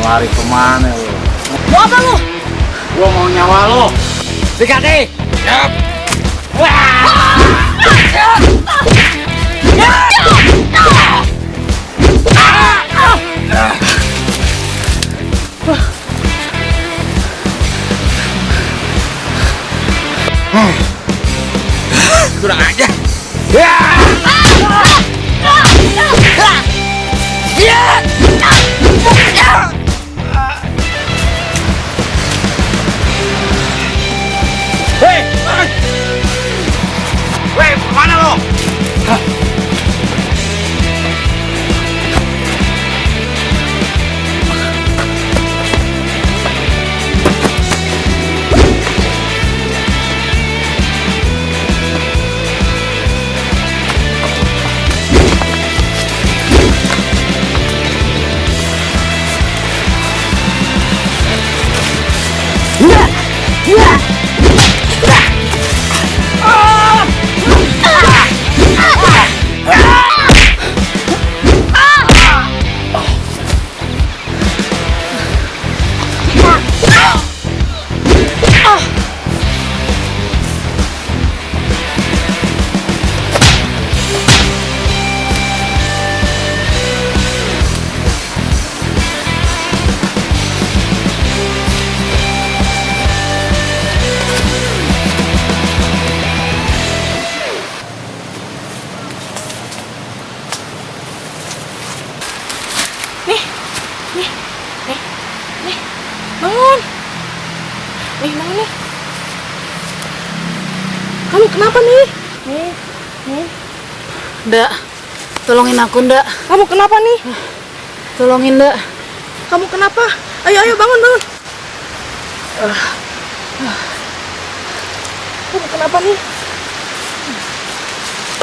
lari kemana lo? Mau apa lu? Gua mau nyawa lo. Sikat nih. Yap. Kurang aja. Weh, kemana lo? Bangun. Bangun nih. Kamu kenapa nih? Ndak, tolongin aku Ndak. Kamu kenapa nih? Tolongin Ndak. Kamu kenapa? Ayo bangun. Kamu kenapa nih?